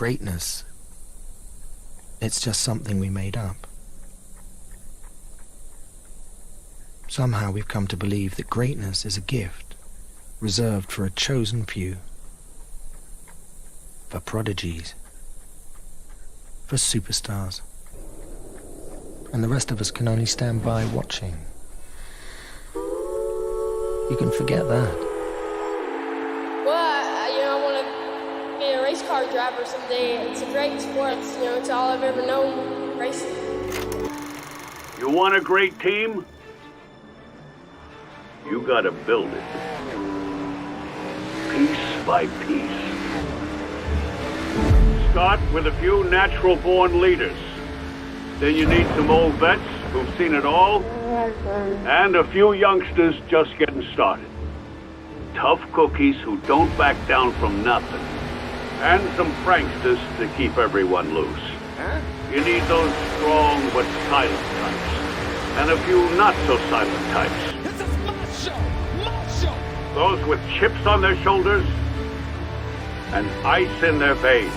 greatness, it's just something we made up. Somehow we've come to believe that greatness is a gift reserved for a chosen few, for prodigies, for superstars, and the rest of us can only stand by watching. You can forget that. I want to be a race car driver someday. It's a great sport. It's all I've ever known, racing. You want a great team? You gotta build it. Piece by piece. Start with a few natural-born leaders. Then you need some old vets who've seen it all, and a few youngsters just getting started. Tough cookies who don't back down from nothing. And some pranksters to keep everyone loose. You need those strong but silent types. And a few not-so-silent types. This is my show! My show! Those with chips on their shoulders and ice in their veins.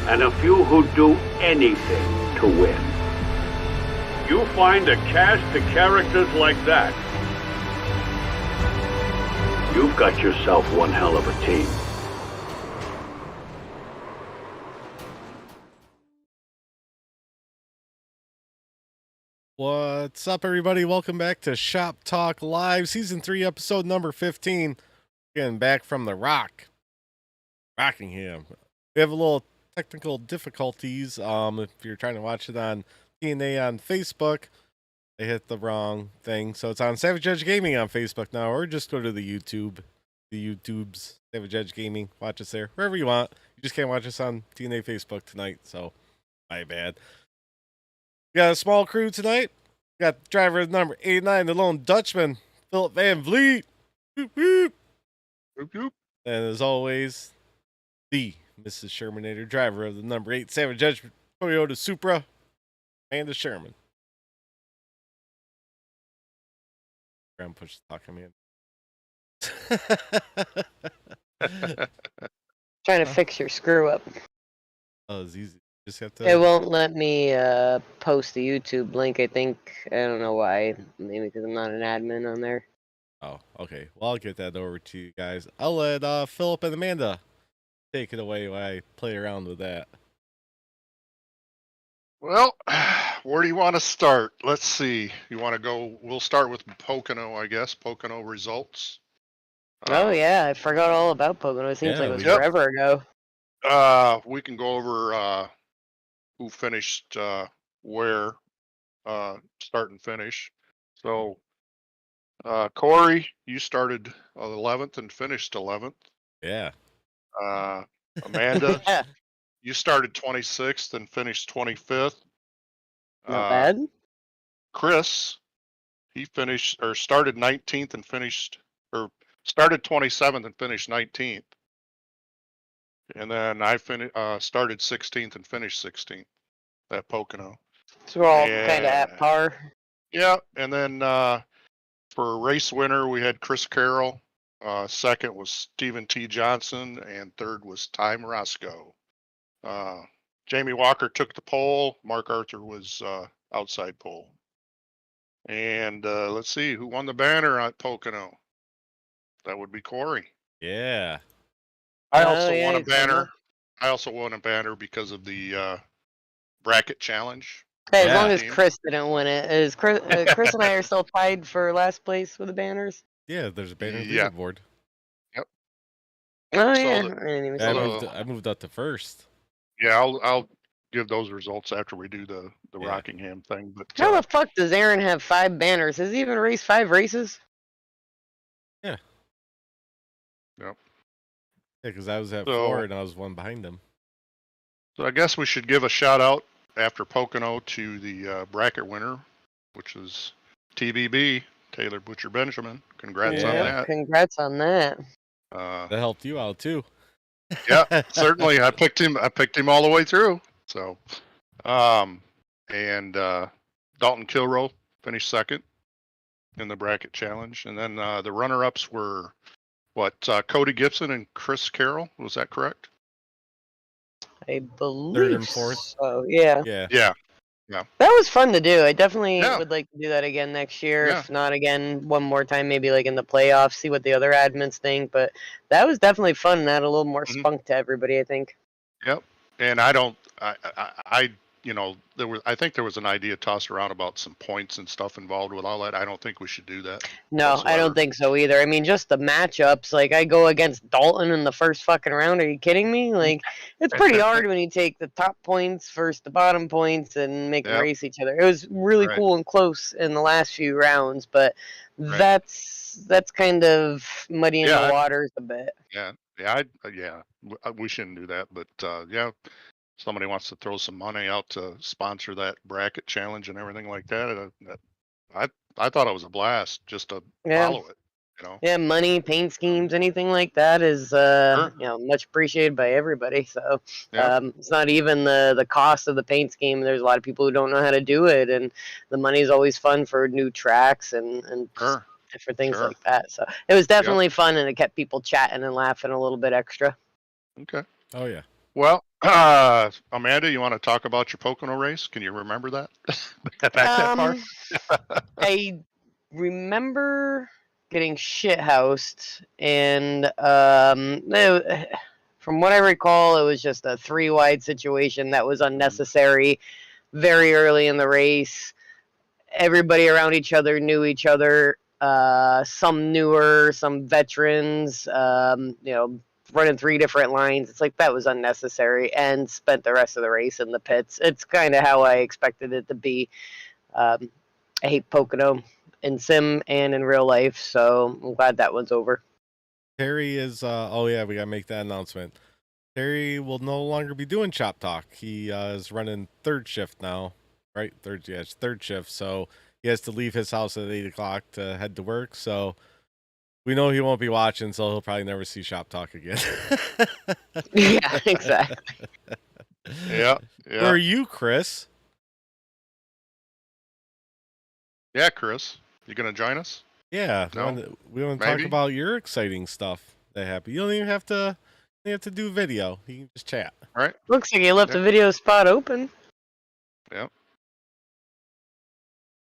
And a few who'd do anything to win. You find a cast of characters like that, you've got yourself one hell of a team. What's up, everybody? Welcome back to Shop Talk Live, Season 3, Episode number 15. Getting back from the Rockingham. We have a little technical difficulties. If you're trying to watch it on T&A on Facebook, I hit the wrong thing. So it's on Savage Edge Gaming on Facebook now, or just go to the YouTube's Savage Edge Gaming. Watch us there, wherever you want. You just can't watch us on T&A Facebook tonight, so my bad. We got a small crew tonight. We got driver number 89, the lone Dutchman, Philip Van Vliet. Whoop, whoop. Whoop, whoop. And as always, the Mrs. Shermanator, driver of the number 8 Savage Edge Toyota Supra, Amanda Sherman. Ground push the talk, Amanda. Trying to fix your screw up. Oh, it's easy. Just have to. It won't let me post the YouTube link, I think. I don't know why. Maybe because I'm not an admin on there. Oh, okay. Well, I'll get that over to you guys. I'll let Philip and Amanda take it away while I play around with that. Well, where do you want to start? Let's see. You want to go? We'll start with Pocono, I guess. Pocono results. Oh, yeah. I forgot all about Pocono. It seems like it was forever ago. We can go over who finished where, start and finish. So, Corey, you started 11th and finished 11th. Yeah. Amanda, Yeah. you started 26th and finished 25th. Not bad. Chris, he finished or started 19th and finished, or started 27th and finished 19th. And then I started 16th and finished 16th at Pocono. So we're all kind of at par. Yeah, and then for race winner, we had Chris Carroll. Second was Stephen T. Johnson, and third was Ty Morosco. Jamie Walker took the pole. Mark Arthur was outside pole. And let's see, who won the banner at Pocono? That would be Corey. Yeah. I also won a banner. I also won a banner because of the bracket challenge. Hey, as long as Chris didn't win it. Is Chris and I are still tied for last place with the banners? Yeah, there's a banner leaderboard. Yep. Oh, So yeah. the- I didn't even see I moved up to first. Yeah, I'll give those results after we do the Rockingham thing. But How the fuck does Aaron have 5 banners? Has he even raced 5 races? Yeah. Yep. Yeah, because I was at So- 4 and I was one behind him. So I guess we should give a shout out after Pocono to the bracket winner, which is TBB, Taylor Butcher Benjamin. Congrats on that. Congrats on that. That helped you out too. Yeah, certainly. I picked him all the way through. So, and Dalton Kilroe finished second in the bracket challenge, and then the runner-ups were Cody Gibson and Chris Carroll. Was that correct? I believe. Third and fourth? So yeah. Yeah. Yeah. That was fun to do. I definitely Yeah. would like to do that again next year. Yeah. If not again, one more time, maybe like in the playoffs, see what the other admins think. But that was definitely fun and add a little more Mhm. spunk to everybody, I think. Yep. And I I think there was an idea tossed around about some points and stuff involved with all that. I don't think we should do that. No, I whatsoever. don't think so either. I mean, just the matchups. Like, I go against Dalton in the first fucking round. Are you kidding me? Like, it's pretty hard when you take the top points versus the bottom points and make them Yep. race each other. It was really Right. cool and close in the last few rounds, but Right. that's kind of muddying Yeah, the waters a bit. Yeah. We shouldn't do that, but yeah, somebody wants to throw some money out to sponsor that bracket challenge and everything like that. I thought it was a blast just to Yeah. follow it. You know. Yeah, money, paint schemes, anything like that is Sure. much appreciated by everybody. So Yeah. it's not even the cost of the paint scheme. There's a lot of people who don't know how to do it, and the money is always fun for new tracks and Sure. different things Sure. like that. So it was definitely fun, and it kept people chatting and laughing a little bit extra. Okay. Oh yeah. Well, Amanda, you want to talk about your Pocono race? Can you remember that? Back that far? I remember getting shithoused, and from what I recall, it was just a 3-wide situation that was unnecessary very early in the race. Everybody around each other knew each other. Some newer, some veterans. Running 3 different lines. It's like that was unnecessary, and spent the rest of the race in the pits. It's kind of how I expected it to be. I hate Pocono in sim and in real life, so I'm glad that one's over. Terry is oh yeah, we gotta make that announcement. Terry will no longer be doing Shop Talk. He is running third shift now. Right? It's third shift, so he has to leave his house at 8:00 to head to work, so we know he won't be watching, so he'll probably never see Shop Talk again. Yeah, exactly. Yeah. Where are you, Chris? Yeah, Chris, you gonna join us? Yeah, No? we want to talk Maybe? about your exciting stuff that happened. You don't even have to. You have to do video. You can just chat. Right? Looks like you left the video spot open. Yep.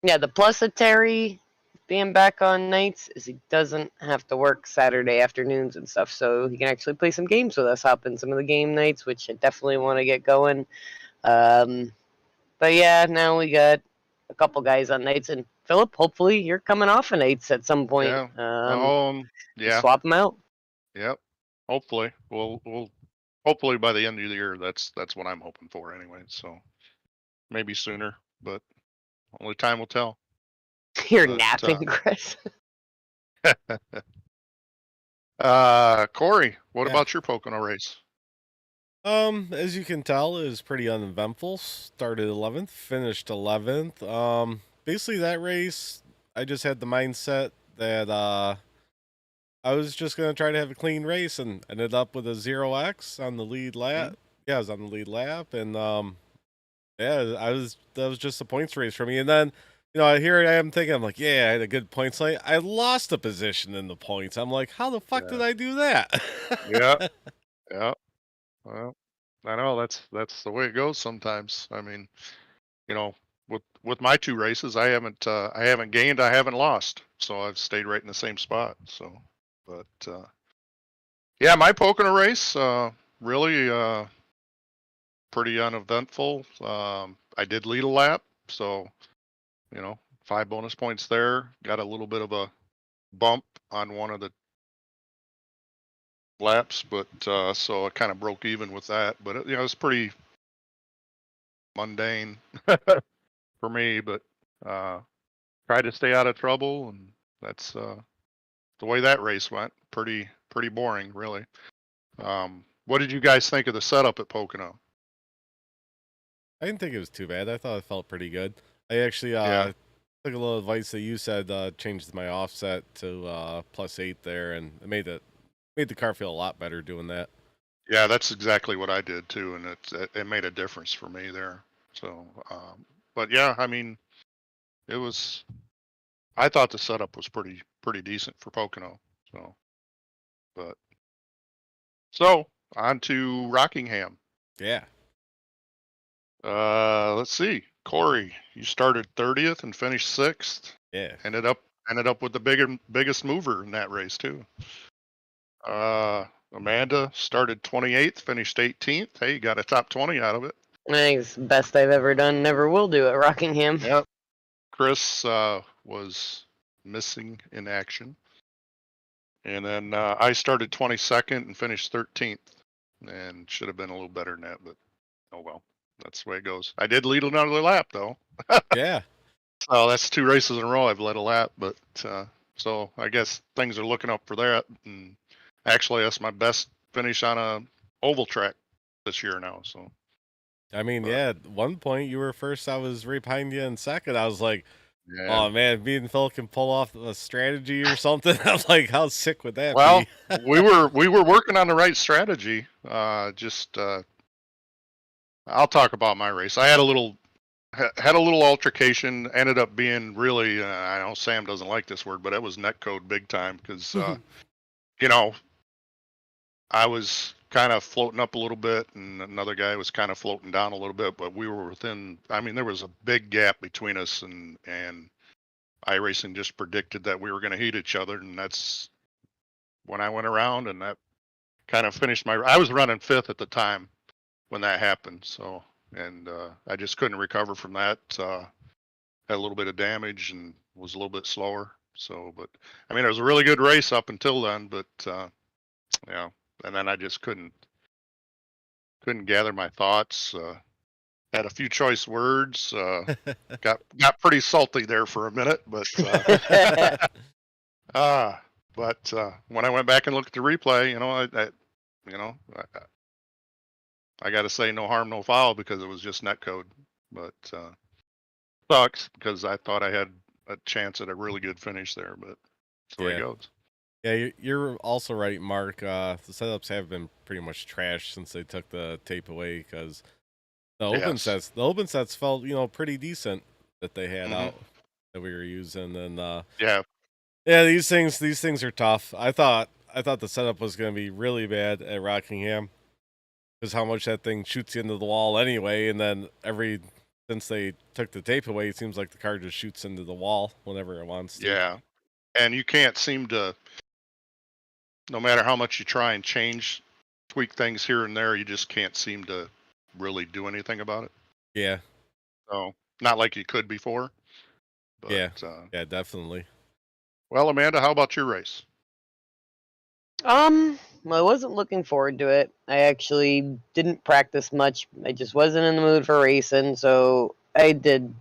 Yeah, the plus of Terry being back on nights is he doesn't have to work Saturday afternoons and stuff, so he can actually play some games with us, hop in some of the game nights, which I definitely want to get going. But yeah, now we got a couple guys on nights, and Philip, hopefully you're coming off of nights at some point. Yeah. Yeah. Swap them out. Yep. Hopefully, we'll hopefully by the end of the year. That's what I'm hoping for anyway. So maybe sooner, but only time will tell. You're But, napping, Chris. Corey, what Yeah. about your Pocono race? As you can tell, it was pretty uneventful. Started 11th, finished 11th. Basically that race, I just had the mindset that I was just gonna try to have a clean race, and ended up with a 0x on the lead lap. Yeah, I was on the lead lap, and yeah, that was just a points race for me. And then, here I am thinking, I'm like, yeah, I had a good points night. I lost a position in the points. I'm like, how the fuck did I do that? Yeah. Yeah. Well, I know that's the way it goes sometimes. I mean, with my 2 races, I haven't gained, I haven't lost, so I've stayed right in the same spot. So, but yeah, my Pocono race really pretty uneventful. I did lead a lap, so 5 bonus points there. Got a little bit of a bump on one of the laps, but so I kind of broke even with that. But it was pretty mundane for me. But tried to stay out of trouble, and that's the way that race went. Pretty boring, really. What did you guys think of the setup at Pocono? I didn't think it was too bad. I thought it felt pretty good. I actually Yeah. took a little advice that you said, changed my offset to +8 there, and it made the car feel a lot better doing that. Yeah, that's exactly what I did too, and it made a difference for me there. So, but yeah, I mean, it was. I thought the setup was pretty decent for Pocono. So, but so on to Rockingham. Yeah. Let's see. Corey, you started 30th and finished 6th. Yeah. Ended up with the biggest mover in that race too. Amanda started 28th, finished 18th. Hey, you got a top 20 out of it. I think it's the best I've ever done, never will do at Rockingham. Yep. Chris was missing in action. And then I started 22nd and finished 13th. And should have been a little better than that, but oh well. That's the way it goes. I did lead another lap though. Yeah. So that's 2 races in a row I've led a lap, but so I guess things are looking up for that. And actually, that's my best finish on a oval track this year now. So I mean, yeah, at one point you were first, I was right behind you in second. I was like, yeah. oh man, me and Phil can pull off a strategy or something. I'm like, how sick would that Well, be? we were working on the right strategy. I'll talk about my race. I had a little altercation. Ended up being really. I know Sam doesn't like this word, but it was netcode big time because you know, I was kind of floating up a little bit, and another guy was kind of floating down a little bit, but we were within. I mean, there was a big gap between us, and iRacing just predicted that we were going to hit each other, and that's when I went around, and that kind of finished my. I was running 5th at the time when that happened, so and I just couldn't recover from that. Had a little bit of damage and was a little bit slower. So, but I mean, it was a really good race up until then, but yeah, and then I just couldn't gather my thoughts. Had a few choice words. Got pretty salty there for a minute, but when I went back and looked at the replay, I got to say no harm, no foul because it was just netcode. But sucks because I thought I had a chance at a really good finish there, but that's the way it goes. Yeah, you're also right, Mark. The setups have been pretty much trashed since they took the tape away because the open sets felt pretty decent that they had out that we were using, and yeah, these things are tough. I thought the setup was going to be really bad at Rockingham because how much that thing shoots you into the wall anyway, and then since they took the tape away, it seems like the car just shoots into the wall whenever it wants to. Yeah, and you can't seem to. No matter how much you try and tweak things here and there, you just can't seem to really do anything about it. Yeah. So not like you could before. But, yeah, definitely. Well, Amanda, how about your race? Well, I wasn't looking forward to it. I actually didn't practice much. I just wasn't in the mood for racing, so I did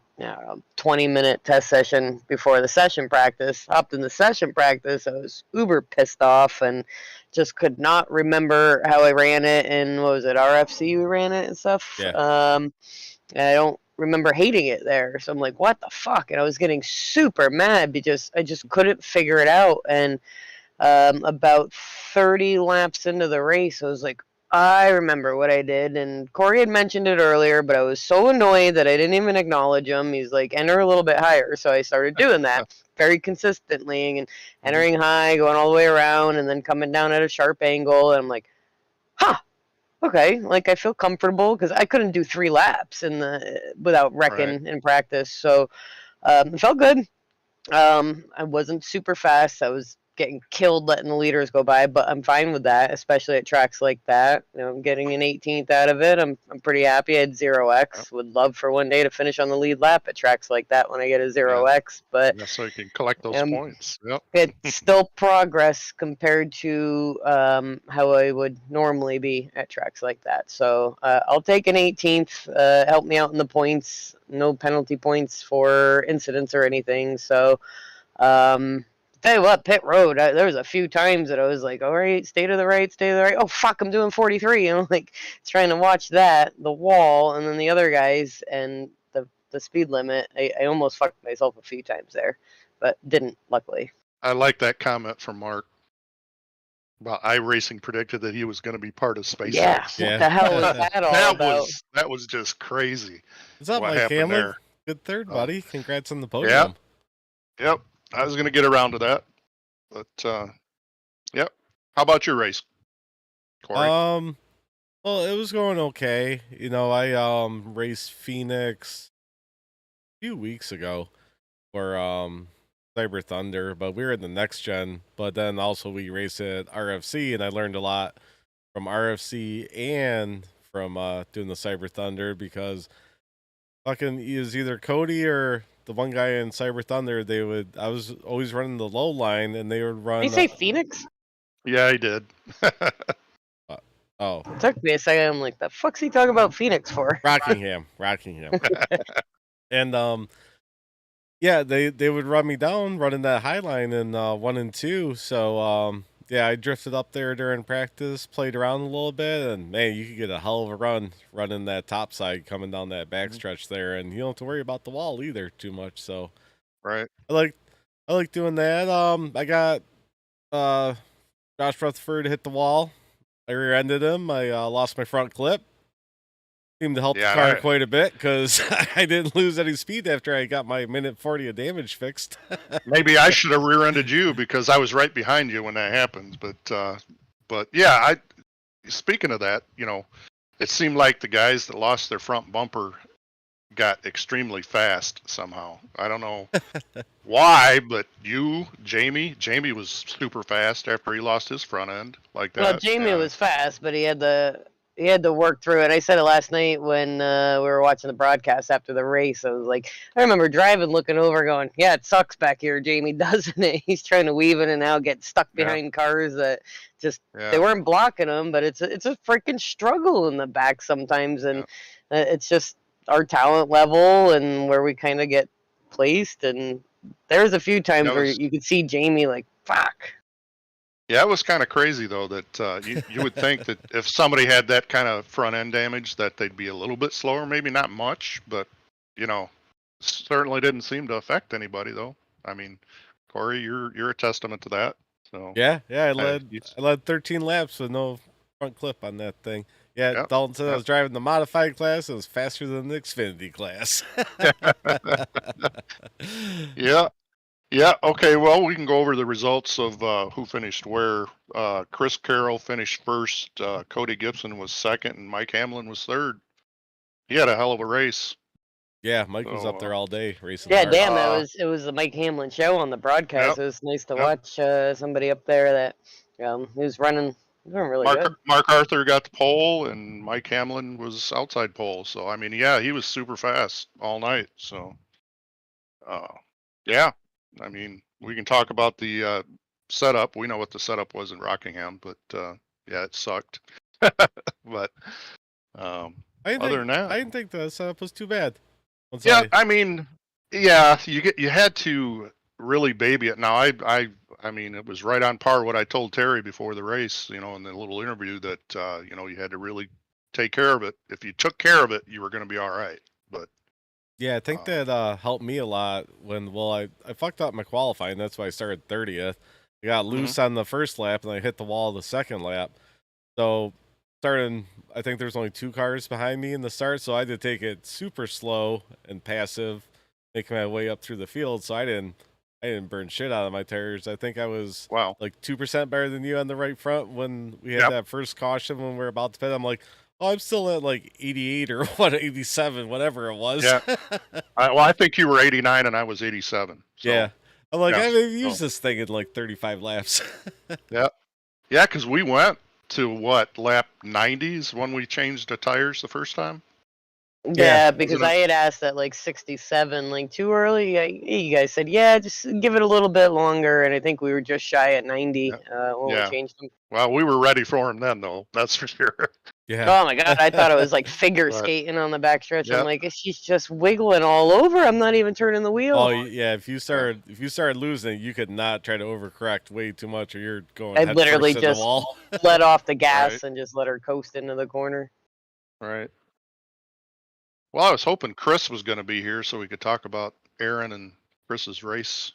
20-minute test session before the session practice. Hopped in the session practice. I was uber pissed off and just could not remember how I ran it. And what was it, RFC we ran it and stuff? Yeah. And I don't remember hating it there. So I'm like, what the fuck? And I was getting super mad because I just couldn't figure it out. And about 30 laps into the race, I was like, I remember what I did, and Corey had mentioned it earlier, but I was so annoyed that I didn't even acknowledge him. He's like, enter a little bit higher, so I started doing that very consistently, and entering high, going all the way around, and then coming down at a sharp angle, and I'm like, okay, like I feel comfortable, because I couldn't do 3 laps without wrecking in practice, so it felt good. I wasn't super fast. I was getting killed letting the leaders go by, but I'm fine with that, especially at tracks like that. I'm getting an 18th out of it. I'm pretty happy. I had 0x. Would love for one day to finish on the lead lap at tracks like that when I get a 0x, but so you can collect those points. Yep. It's still progress compared to how I would normally be at tracks like that. So I'll take an 18th. Help me out in the points. No penalty points for incidents or anything. So tell you what, pit road, there was a few times that I was like, all right, stay to the right. Oh, fuck, I'm doing 43. And I'm like trying to watch the wall, and then the other guys and the speed limit. I almost fucked myself a few times there, but didn't, luckily. I like that comment from Mark about iRacing predicted that he was going to be part of SpaceX. Yeah, what the hell was that all about? That was just crazy. What's up, Mike Hamlin? Good third, buddy. Congrats on the podium. Yep. I was going to get around to that, but yep. How about your race, Corey? Well, Well, it was going okay. You know, I raced Phoenix a few weeks ago for Cyber Thunder, but we were in the next gen. But then also we raced at RFC, and I learned a lot from RFC and from doing the Cyber Thunder because fucking is either Cody or the one guy in Cyber Thunder. I was always running the low line, and they would run. Did you say Phoenix? Yeah, he did. Oh, It took me a second. I'm like, the fuck's he talking about Phoenix for? Rockingham. And yeah, they would run me down running that high line in 1 and 2. So yeah, I drifted up there during practice, played around a little bit, and man, you could get a hell of a run running that top side coming down that backstretch there, and you don't have to worry about the wall either too much. So Right. I like doing that. I got Josh Rutherford hit the wall. I rear-ended him. I lost my front clip. Seemed to help the car quite a bit because I didn't lose any speed after I got my minute 40 of damage fixed. Maybe I should have rear-ended you because I was right behind you when that happened. But yeah, speaking of that, you know, it seemed like the guys that lost their front bumper got extremely fast somehow. I don't know why, but Jamie was super fast after he lost his front end like that. Well, Jamie was fast, but he had to work through it. I said it last night when we were watching the broadcast after the race. I was like, I remember driving, looking over, going, "Yeah, it sucks back here, Jamie, doesn't it?" He's trying to weave in and out, get stuck behind cars that just they weren't blocking him, but it's a freaking struggle in the back sometimes, and it's just our talent level and where we kind of get placed. And there's a few times where you could see Jamie like, fuck. Yeah, it was kind of crazy though that you would think that if somebody had that kind of front end damage that they'd be a little bit slower, maybe not much, but you know, certainly didn't seem to affect anybody though. I mean, Corey, you're a testament to that. So yeah, I led 13 laps with no front clip on that thing. Yeah, Dalton said I was driving the modified class. It was faster than the Xfinity class. Yeah. Okay. Well, we can go over the results of who finished where. Chris Carroll finished first. Cody Gibson was second, and Mike Hamlin was third. He had a hell of a race. Yeah, Mike was up there all day racing. Yeah, hard. damn, it was the Mike Hamlin show on the broadcast. It was nice to watch somebody up there that he was running really good. Mark Arthur got the pole, and Mike Hamlin was outside pole. So I mean, yeah, he was super fast all night. So, yeah. I mean, we can talk about the setup. We know what the setup was in Rockingham, but yeah, it sucked. But other than that, I didn't think the setup was too bad. I mean, yeah, you had to really baby it. Now, I mean, it was right on par what I told Terry before the race. You know, in the little interview that you know, you had to really take care of it. If you took care of it, you were going to be all right. But yeah, I think that helped me a lot when, I fucked up my qualifying. That's why I started 30th. I got loose on the first lap, and I hit the wall the second lap. So I think there's only 2 cars behind me in the start, so I had to take it super slow and passive, making my way up through the field. So I didn't burn shit out of my tires. I think I was like 2% better than you on the right front when we had that first caution when we were about to pit. I'm like, oh, I'm still at like 88 or 87, whatever it was. Yeah. I think you were 89 and I was 87. So. Yeah. I'm like, I've used this thing in like 35 laps. Yeah. Yeah, because we went to lap 90s when we changed the tires the first time? Yeah, because I had asked at like 67, like too early. You guys said, yeah, just give it a little bit longer, and I think we were just shy at 90 when we changed them. Well, we were ready for him then, though. That's for sure. Yeah. Oh my god, I thought it was like figure skating on the backstretch. I'm like, she's just wiggling all over. I'm not even turning the wheel. Oh yeah, if you started losing, you could not try to overcorrect way too much, or you're going. I literally just the wall. Let off the gas and just let her coast into the corner. Right. Well, I was hoping Chris was going to be here so we could talk about Aaron and Chris's race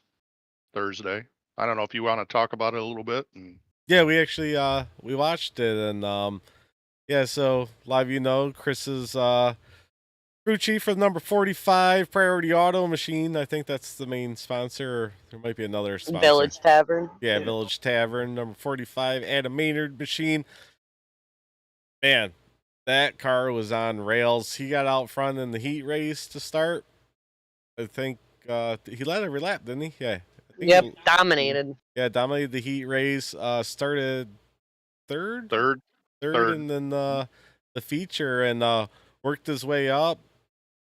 Thursday. I don't know if you want to talk about it a little bit. Yeah, we actually we watched it, and yeah, so a lot of you know Chris is crew chief for the number 45 Priority Auto Machine. I think that's the main sponsor. There might be another sponsor. Village Tavern. Yeah, Village Tavern, number 45, Adam Maynard Machine. Man, that car was on rails. He got out front in the heat race to start. I think he led every lap, didn't he? Yeah. I think Yep, dominated. Yeah, dominated the heat race. Started third, Third. and then the feature, and worked his way up.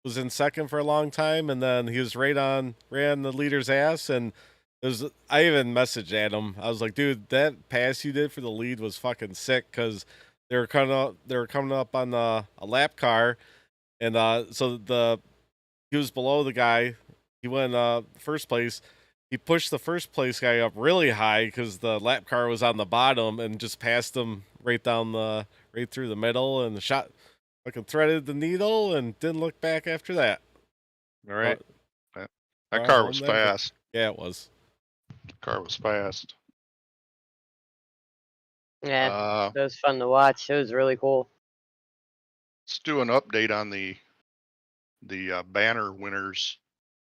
Was in second for a long time, and then he was ran the leader's ass, and I even messaged Adam. I was like, dude, that pass you did for the lead was fucking sick, because they were coming up on a lap car, and so he was below the guy. He went first place. He pushed the first place guy up really high because the lap car was on the bottom, and just passed him right through the middle, and the shot fucking threaded the needle and didn't look back after that. All right. But, That car was fast. Yeah, it was. The car was fast. Yeah, it was fun to watch. It was really cool. Let's do an update on the banner winners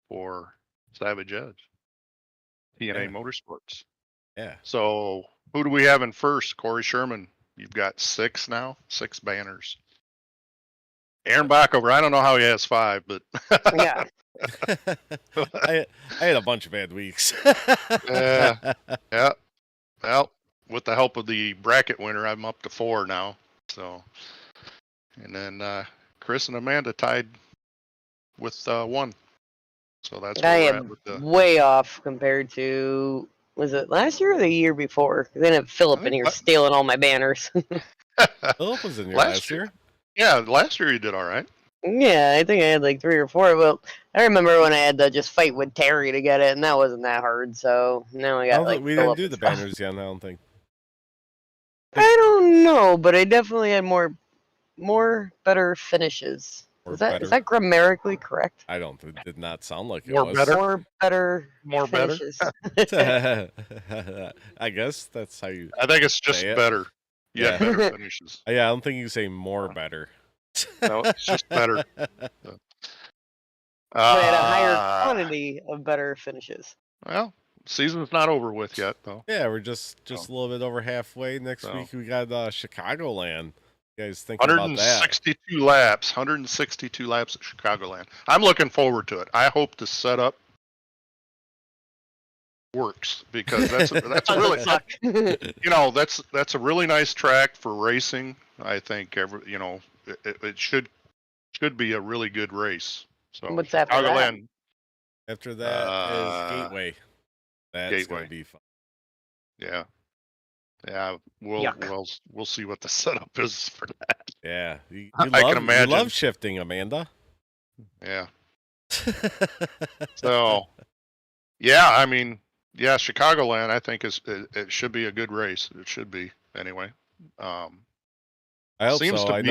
for Savage Edge. T&A Yeah. Motorsports. Yeah. So who do we have in first? Corey Sherman. You've got 6 now, 6 banners. Aaron Backover, I don't know how he has 5, but Yeah. I had a bunch of bad weeks. yeah. Well, with the help of the bracket winner, I'm up to 4 now. So, and then Chris and Amanda tied with 1. So that's I where we're am at with the. way off compared to, was it last year or the year before? 'Cause then have Philip in here stealing all my banners. Philip was in here last year. Yeah, last year you did all right. Yeah, I think I had like 3 or 4. Well, I remember when I had to just fight with Terry to get it, and that wasn't that hard. So now I got like. We didn't do the banners yet. I don't think. I don't know, but I definitely had more better finishes. Is that grammatically correct? I don't. It did not sound like it More was. better? More better finishes. I guess that's how you. I think it's just better. Yeah, better finishes. Yeah, I don't think you say more better. No, it's just better. I had a higher quantity of better finishes. Well, season's not over with yet, though. Yeah, we're just a little bit over halfway. Next week we got Chicagoland. You guys think about that? 162 laps. 162 laps at Chicagoland. I'm looking forward to it. I hope the setup works, because that's a really that's a really nice track for racing. I think it should be a really good race. So what's after Chicagoland. That? After that is Gateway. That's gonna be fun. Yeah. Yeah, we'll see what the setup is for that. Yeah, I can imagine. You love shifting, Amanda. Yeah. So, yeah, I mean, yeah, Chicagoland, I think it should be a good race. It should be anyway. I hope so. I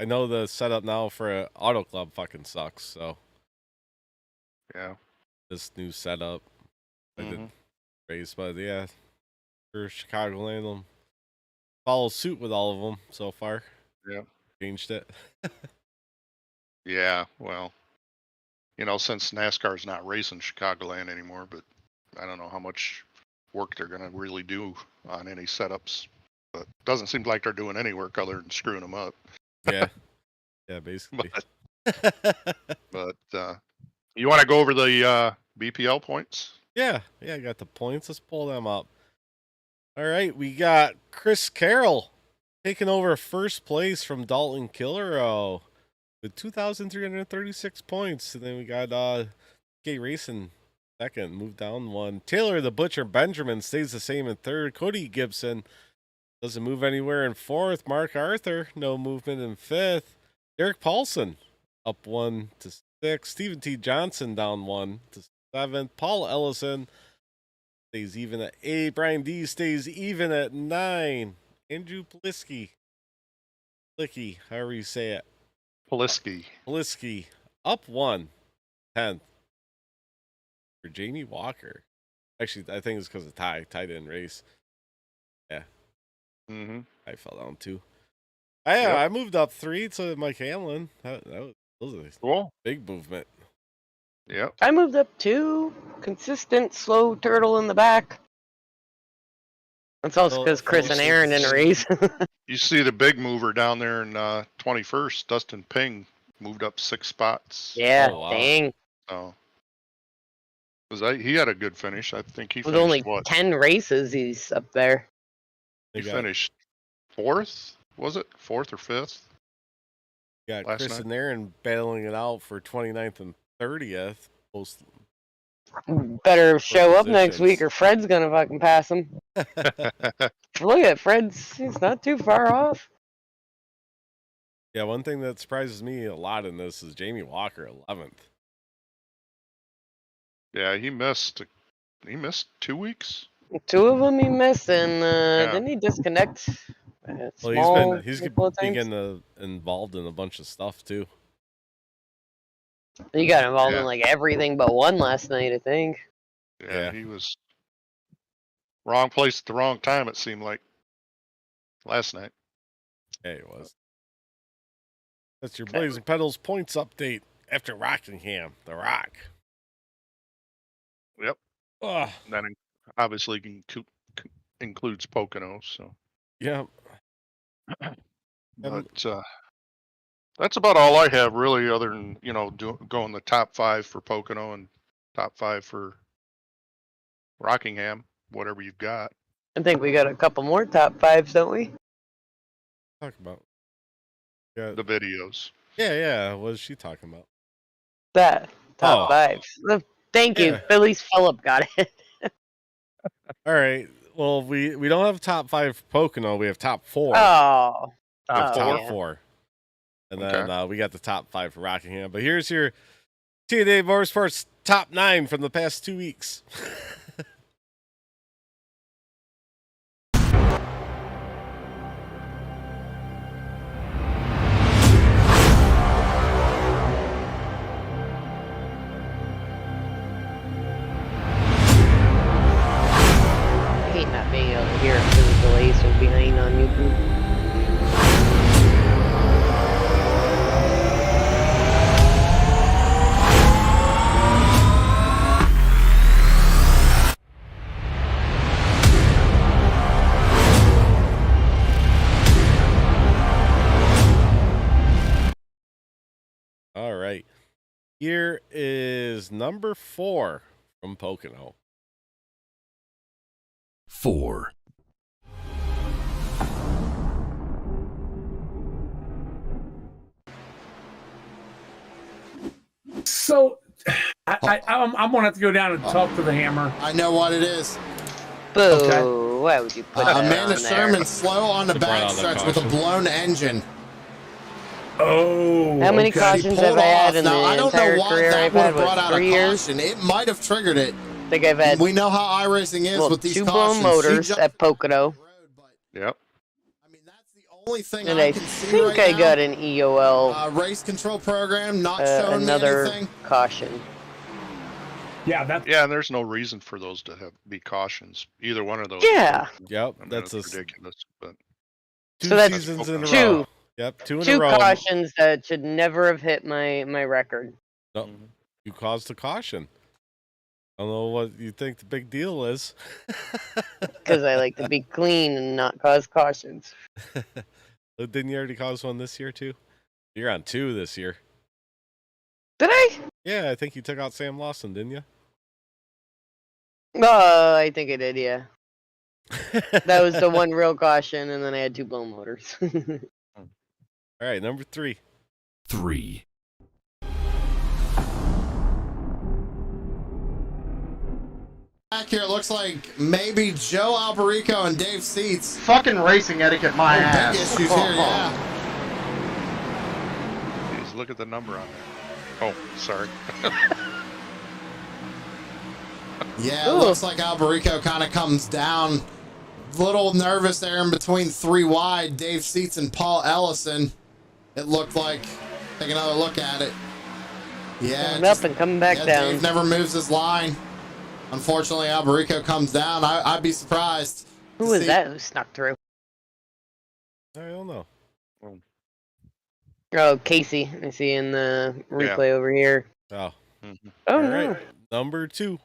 know the setup now for an auto club fucking sucks. So, yeah, this new setup, I did race, but yeah. For Chicagoland, they'll follow suit with all of them so far. Yeah. Changed it. Yeah, well, since NASCAR's not racing Chicagoland anymore, but I don't know how much work they're going to really do on any setups. But it doesn't seem like they're doing any work other than screwing them up. Yeah. Yeah, basically. But you want to go over the BPL points? Yeah, I got the points. Let's pull them up. All right, we got Chris Carroll taking over first place from Dalton Killero with 2,336 points. And then we got K Racing second, moved down 1. Taylor the Butcher Benjamin stays the same in third. Cody Gibson doesn't move anywhere in fourth. Mark Arthur, no movement in fifth. Derek Paulson up 1 to 6. Stephen T. Johnson down 1 to 7th. Paul Ellison stays even at 8. Brian D stays even at 9. Andrew Poliski, however you say it. Poliski up 1, 10th. For Jamie Walker. Actually, I think it's because of Ty. Ty didn't race. Yeah. I fell down 2. I moved up 3 to Mike Hamlin. That was a cool. Big movement. Yep. I moved up 2. Consistent, slow turtle in the back. It's also because Chris and Aaron didn't race. You see the big mover down there in 21st, Dustin Ping moved up 6 spots. Yeah, Oh, wow. dang. So, he had a good finish. I think he With finished only what? 10 races, he's up there. He finished 4th, was it? 4th or 5th? Got last Chris night. and Aaron battling it out for 29th and 30th. Both Better show up next positions. week or Fred's gonna fucking pass him. Look at Fred's, he's not too far off. Yeah, one thing that surprises me a lot in this is Jamie Walker, 11th. Yeah, he missed 2 weeks. 2 of them he missed, and Yeah. didn't he disconnect? Well, he's been getting involved in a bunch of stuff too. He got involved Yeah. in like everything but one last night, I think. Yeah, he was wrong place at the wrong time, it seemed like, last night. Yeah, he was. That's your Blazing Pedals points update after Rockingham, the Rock. Yep. Ugh. That obviously includes Pocono, so. Yeah. But that's about all I have, really, other than, going the top 5 for Pocono and top 5 for Rockingham, whatever you've got. I think we got a couple more top 5s, don't we? Talk about. Yeah. The videos. Yeah. What is she talking about? That top 5s. Thank you, Phillies Phillip got it. All right. Well, we don't have top 5 for Pocono. We have top 4. Oh. Top 4. And then we got the top 5 for Rockingham. But here's your T&A Motorsports top 9 from the past 2 weeks. I hate not being able to hear it because the delays are behind on YouTube. All right. Here is number 4 from Pocono. 4. So, I'm gonna have to go down and talk to the Hammer. I know what it is. Boo! Okay. Why would you put that Amanda on Sherman there? slow on the backstretch with a blown engine. Oh. How many Okay. cautions He have pulled I had off. in Now, the I don't entire know why career that I've would had? have brought What, out 3 a years? caution. It might have triggered it. I think I've had We know how iRacing is with these 2 cautions. blown motors at Pocono. Yep. I mean, that's the only thing And I I can see think right I now. got an EOL, Race control program not showing me another anything. caution. Yeah, that's Yeah, and there's no reason for those to be cautions. Either one of those. Yeah. Yep. I mean, That's it's ridiculous. But 2 So that's seasons in a 2. row. Yep. 2 in a 2 row. cautions that should never have hit my record. No, you caused a caution. I don't know what you think the big deal is. Because I like to be clean and not cause cautions. Didn't you already cause one this year too? You're on 2 this year. Did I? Yeah, I think you took out Sam Lawson, didn't you? I think I did, yeah. That was the one real caution, and then I had 2 blown motors. All right, number 3. 3. Back here, it looks like maybe Joe Alberico and Dave Seats. Fucking racing etiquette, my Big ass. issues here, yeah. Jeez, look at the number on there. Oh, sorry. Yeah, it looks like Alberico kind of comes down. Little nervous there in between 3 wide, Dave Seats and Paul Ellison. It looked like. Take another look at it. Yeah, Coming up and coming back down. Dave never moves his line. Unfortunately, Alberico comes down. I'd be surprised. Who was that who snuck through? I don't know. Oh, Casey. I see in the replay over here. Oh. Oh, All no. right, number 2.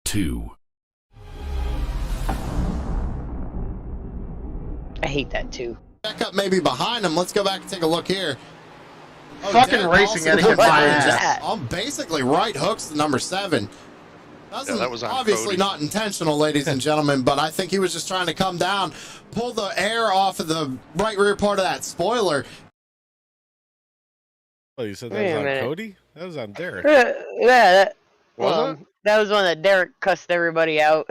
2. I hate that too. Checkup maybe behind him. Let's go back and take a look here. Fucking racing etiquette, my ass. Basically right hooks the number 7. That was on obviously Cody. not intentional, ladies and gentlemen, but I think he was just trying to come down, pull the air off of the right rear part of that spoiler. Oh, you said that was on Cody? That was on Derek. Yeah, Was it? that was one that Derek cussed everybody out,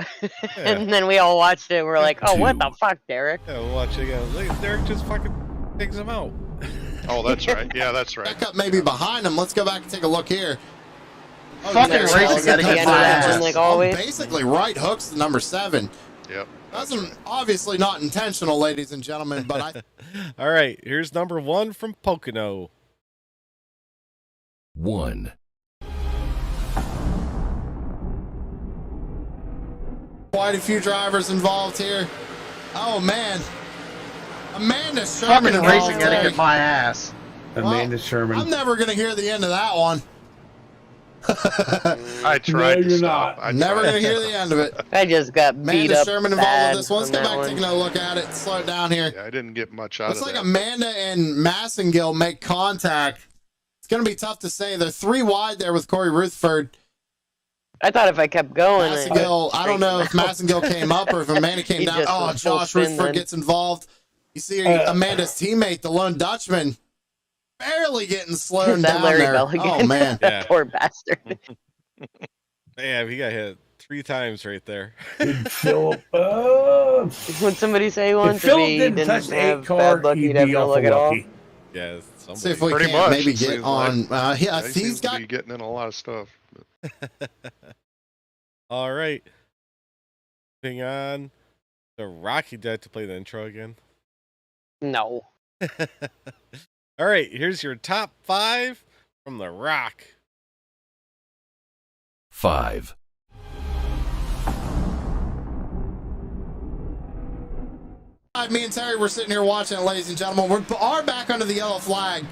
and then we all watched it. And we're like, "Oh, what the fuck, Derek?" Yeah, we'll watch it again. Look, Derek just fucking takes him out. Oh, that's right. Yeah, that's right. Checkup maybe behind him. Let's go back and take a look here. Fucking racing etiquette, my ass. Like always. Basically right hooks the number 7. Yep. That's obviously not intentional, ladies and gentlemen, but I. All right, here's number 1 from Pocono. 1. Quite a few drivers involved here. Oh man, Amanda Sherman. Fucking racing etiquette, my ass. Amanda Sherman. I'm never gonna hear the end of that one. I tried to you're stop. not. I Never tried. gonna hear the end of it. I just got beat Amanda up. Sherman involved bad with this one. Let's on go that back and take another look at it. Slow it down here. Yeah, I didn't get much out Looks of like that. Amanda and Massengill make contact. It's gonna be tough to say. They're 3 wide there with Corey Ruthford. I thought if I kept going, Massengill, I don't know if Massengill came up or if Amanda came He down. just Oh, was full Josh spin Ruthford then. gets involved. You see Amanda's teammate, the lone Dutchman, barely getting slowed that down Larry there. Bell again. Oh man. Yeah. Poor bastard. Yeah, he got hit 3 times right there. Did Philip, What'd somebody say once? if Philip he didn't touch didn't the 8 have car, bad luck, he'd he'd have be no awful luck at all. lucky. Yeah, See if we Pretty can't much, maybe it get seems on. like. Yeah, He he's seems to got. be getting in a lot of stuff. All right. Moving on to Rocky. Did I have to play the intro again? No. All right, here's your top 5 from The Rock. 5. Me and Terry were sitting here watching it, ladies and gentlemen. We are back under the yellow flag.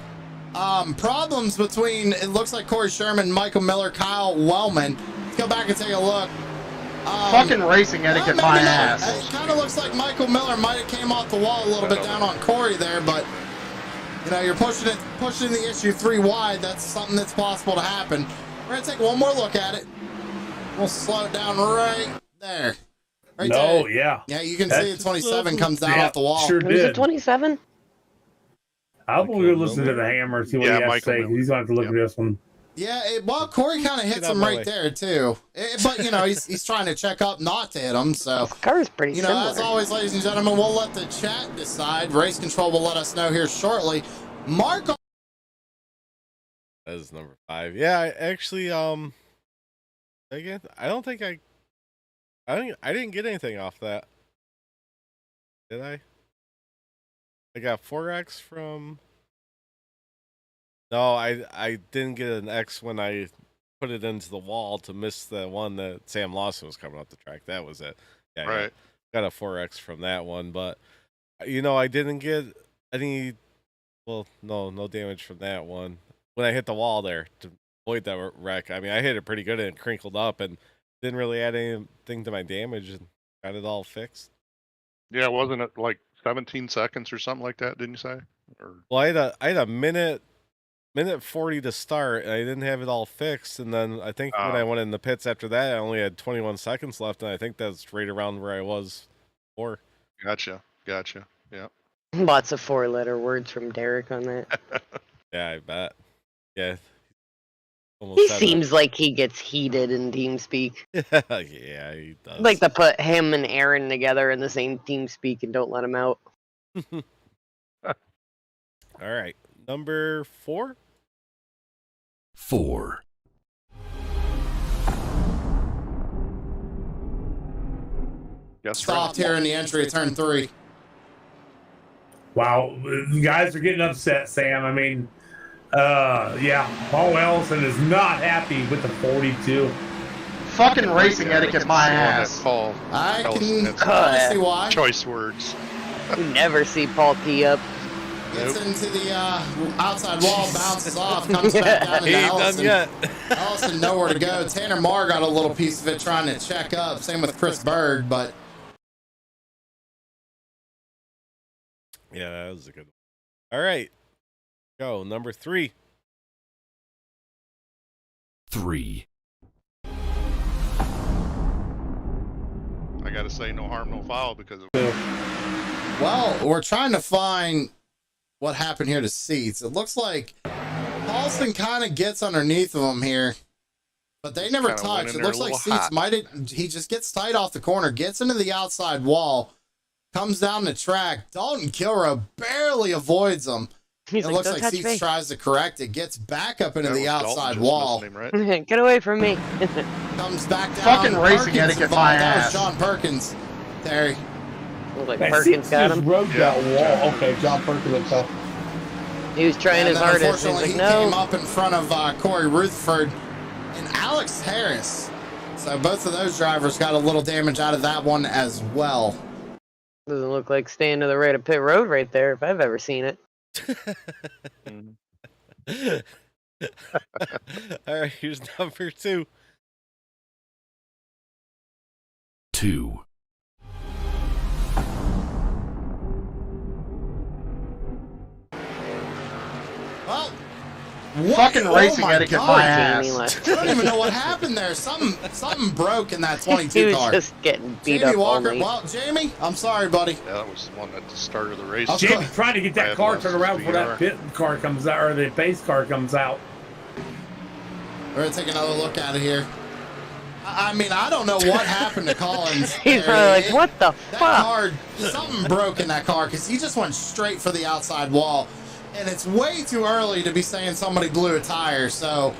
Problems between, it looks like Corey Sherman, Michael Miller, Kyle Wellman. Let's go back and take a look. Fucking racing etiquette, my ass. It kind of looks like Michael Miller might have came off the wall a little bit down on Corey there, but you know, you're pushing the issue 3 wide. That's something that's possible to happen. We're gonna take one more look at it. We'll slow it down right there. Right No, there. yeah. Yeah, you can see the 27 comes down off the wall. Sure Was it did. 27? I'll go listen to the hammer and see what Yeah, he has Michael to say. Miller. He's going to have to look Yep. at this one. Yeah, well, Corey kind of hits Get out him of my right way. there too. But you know, he's trying to check up not to hit him. So This car is pretty you know, similar. as always, ladies and gentlemen, we'll let the chat decide. Race control will let us know here shortly. Mark. That is number 5. Yeah, I actually, again, I don't think I didn't get anything off that. Did I? I got 4X from. No, I didn't get an X when I put it into the wall to miss the one that Sam Lawson was coming off the track. That was it. Yeah, I Right. got a 4X from that one, but you know, I didn't get any. Well, no damage from that one. When I hit the wall there to avoid that wreck, I mean, I hit it pretty good and it crinkled up and didn't really add anything to my damage and got it all fixed. Yeah, wasn't it like 17 seconds or something like that? Didn't you say? Or Well, I had a minute 40 to start, and I didn't have it all fixed. And then I think when I went in the pits after that, I only had 21 seconds left, and I think that's right around where I was before. gotcha. Yeah. Lots of 4-letter words from Derek on that. Yeah, I bet. Yeah. He said seems like he gets heated in TeamSpeak. that. Yeah, he does. Like to put him and Aaron together in the same TeamSpeak and don't let him out. All right, number 4. 4. Guess Stopped here in the entry of turn 3. Wow, the guys are getting upset, Sam. I mean, yeah, Paul Ellison is not happy with the 42. Fucking racing etiquette, my That ass. Paul I Ellison can had kinda see why. choice words. You never see Paul P up. Gets into the outside wall, bounces off, comes back down He into ain't done Ellison. yet. Ellison nowhere to go. Tanner Marr got a little piece of it trying to check up. Same with Chris Berg, but Yeah, that was a good one. All right. Go. Number 3. 3. I got to say no harm, no foul because Well, we're trying to find what happened here to Seats. It looks like Paulson kind of gets underneath of him here, but they never touch. It looks like Seats he just gets tight off the corner, gets into the outside wall, comes down the track. Dalton Kilrow barely avoids him. It looks like Seats tries to correct it, gets back up into the outside wall. him, right? Get away from me. Comes back down. Fucking racing etiquette, my That ass. was John Perkins. Terry. Looked like Man, Perkins got just him. rode that wall. Okay, John Perkins looked tough. He was trying his hardest. He's Unfortunately, like, he no. came up in front of Corey Rutherford and Alex Harris. So both of those drivers got a little damage out of that one as well. Doesn't look like staying to the right of pit road right there if I've ever seen it. All right, here's number 2. 2. Well, Fucking racing etiquette, my Jamie ass. left. I don't even know what happened there. Something broke in that He 22 was car. just getting beat Jamie up Walker. only. Well, Jamie, I'm sorry, buddy. Yeah, that was the one at the start of the race. Okay. Jamie trying to get I that had car lost turned around the before that VR. pit car comes out, or the pace car comes out. We're going to take another look at it here. I mean, I don't know what happened to Collins. He's there. probably like, what the That fuck? car, something broke in that car because he just went straight for the outside wall. And it's way too early to be saying somebody blew a tire. So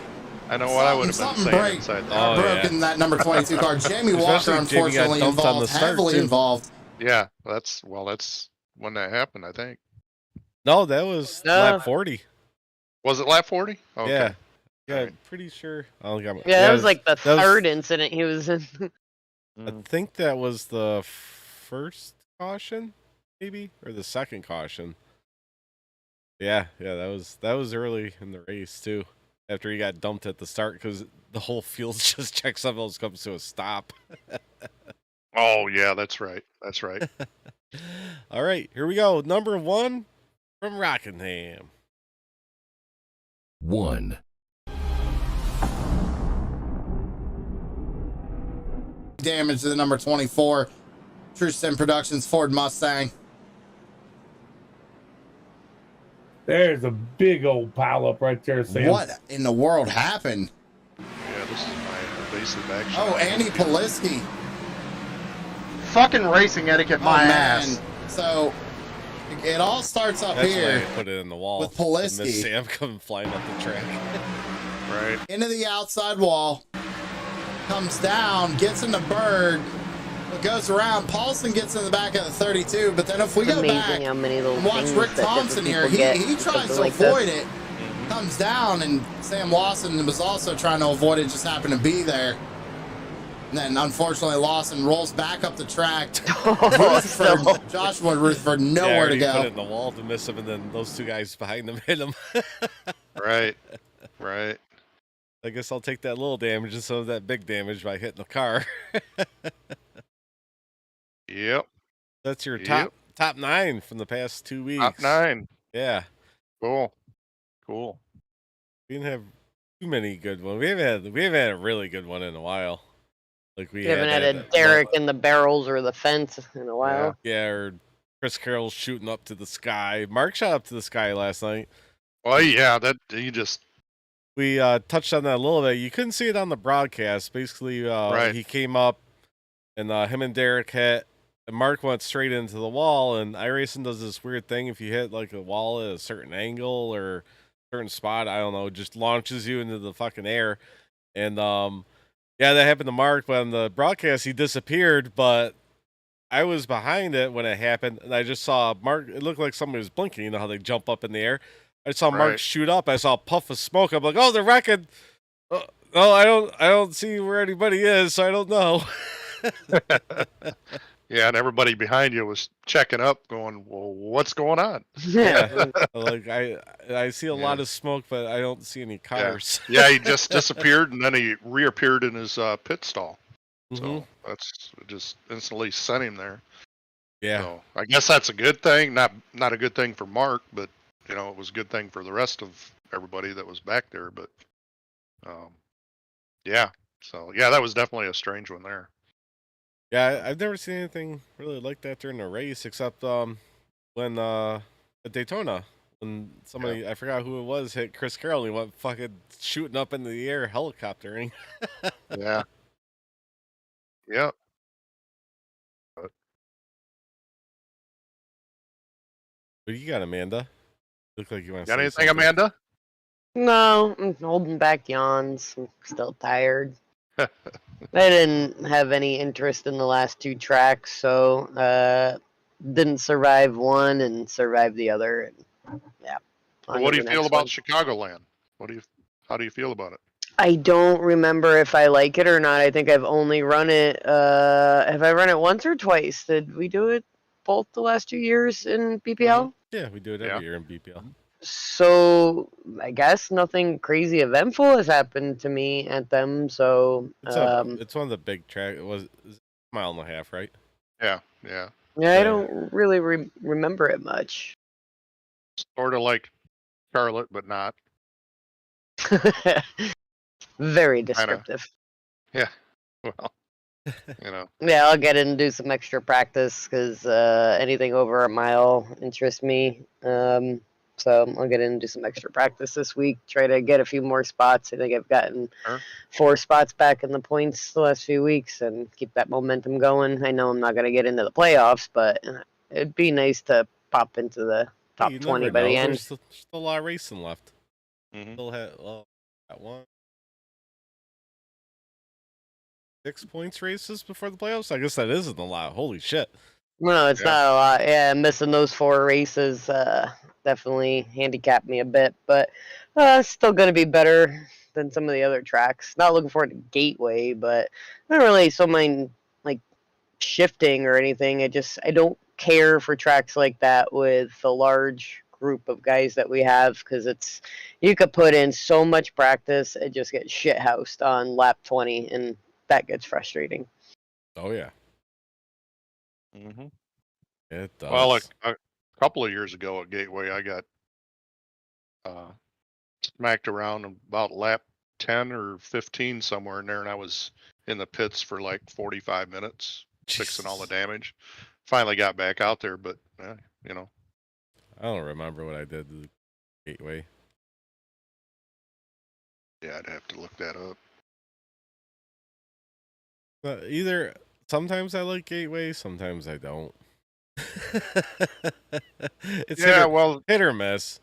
I know what I would have been something saying inside that. Oh, broke yeah. in that number 22 car. Jamie Walker, Especially if Jamie got unfortunately, dumped on the involved, start, heavily too. involved. Yeah, that's when that happened, I think. No, that was No. lap 40. Was it lap 40? Okay. Yeah. Yeah, Alright. pretty sure. Oh, Yeah, that was like the that was- third incident he was in. I think that was the first caution, maybe, or the second caution. Yeah, that was early in the race too. After he got dumped at the start, because the whole field just checks up, else comes to a stop. Oh yeah, that's right. That's right. All right, here we go. Number 1 from Rockingham. 1. Damage to the number 24 True Sim Productions Ford Mustang. There's a big old pile up right there, Sam. What in the world happened? Yeah, this is my evasive action. Oh, Andy Poliski. Fucking racing etiquette, my Oh, ass. man. So it all starts up That's here why I put it in the wall. with And Miss Poliski Sam coming flying up the track. Right. into the outside wall, comes down, gets in the bird, but goes around. Paulson gets in the back of the 32, but then if we It's go amazing back how many little and watch things Rick that Thompson different here, people he get tries something to like avoid this. it, comes down, and Sam Lawson was also trying to avoid it, just happened to be there. And then, unfortunately, Lawson rolls back up the track. Rutherford, so- Joshua Rutherford, Yeah, I nowhere to already go. Put it in the wall to miss him, and then those two guys behind him hit him. Right. Right. I guess I'll take that little damage instead of that big damage by hitting the car. Yep. That's your Yep. top 9 from the past 2 weeks. Top 9. Yeah, Cool. Cool. we didn't have too many good ones. We haven't had a really good one in a while. Like we We haven't had that- a Derek in the barrels or the fence in a while. Yeah, or Chris Carroll shooting up to the sky. Mark shot up to the sky last night. Well, yeah, that you just We touched on that a little bit. You couldn't see it on the broadcast. Basically, Right. he came up, and him and Derek hit, and Mark went straight into the wall. And iRacing does this weird thing: if you hit like a wall at a certain angle or certain spot, I don't know, just launches you into the fucking air. And yeah, that happened to Mark. But on the broadcast, he disappeared, but I was behind it when it happened, and I just saw Mark. It looked like somebody was blinking. You know how they jump up in the air. I saw Mark Right. shoot up. I saw a puff of smoke. I'm like, oh, they're wrecking. No, I don't see where anybody is, so I don't know. yeah, and everybody behind you was checking up, going, "Well, what's going on?" Yeah, like I see a lot Yeah. of smoke, but I don't see any cars. Yeah, he just disappeared and then he reappeared in his pit stall. Mhm. So that's just instantly sent him there. Yeah. So I guess that's a good thing. Not a good thing for Mark, but it was a good thing for the rest of everybody that was back there. But yeah. So yeah, that was definitely a strange one there. Yeah, I've never seen anything really like that during a race, except when at Daytona, when somebody, I forgot who it was, hit Chris Carroll and he went fucking shooting up into the air, helicoptering. Yeah. Yep. But What do you got, Amanda? Look like you want to got say anything, something. Amanda? No, I'm holding back yawns. I'm still tired. I didn't have any interest in the last 2 tracks, so didn't survive one and survived the other. And yeah. So what do you feel about Chicagoland? How do you feel about it? I don't remember if I like it or not. I think I've only run it. Have I run it once or twice? Did we do it both the last 2 years in BPL? Yeah, we do it every year in BPL. So I guess nothing crazy eventful has happened to me at them. So it's one of the big tracks. It was a mile and a half, right? Yeah. Yeah, I don't really remember it much. Sort of like Charlotte, but not. Very descriptive. Yeah. Well, Yeah, I'll get in and do some extra practice because anything over a mile interests me. So I'll get in and do some extra practice this week. Try to get a few more spots. I think I've gotten 4 spots back in the points the last few weeks and keep that momentum going. I know I'm not going to get into the playoffs, but it'd be nice to pop into the top 20 by the end. There's still a lot of racing left. Still got 6 points races before the playoffs. I guess that isn't a lot. Holy shit. No, it's not a lot. Yeah, missing those 4 races definitely handicapped me a bit, but still going to be better than some of the other tracks. Not looking forward to Gateway, but not really so mind like shifting or anything. I don't care for tracks like that with the large group of guys that we have because you could put in so much practice and just get shithoused on lap 20, and that gets frustrating. Oh yeah. Mm-hmm. It does. Well, a couple of years ago at Gateway, I got smacked around about lap 10 or 15 somewhere in there, and I was in the pits for like 45 minutes fixing all the damage. Finally got back out there, but I don't remember what I did to the Gateway. Yeah, I'd have to look that up. Either sometimes I like Gateway, sometimes I don't. It's hit or miss.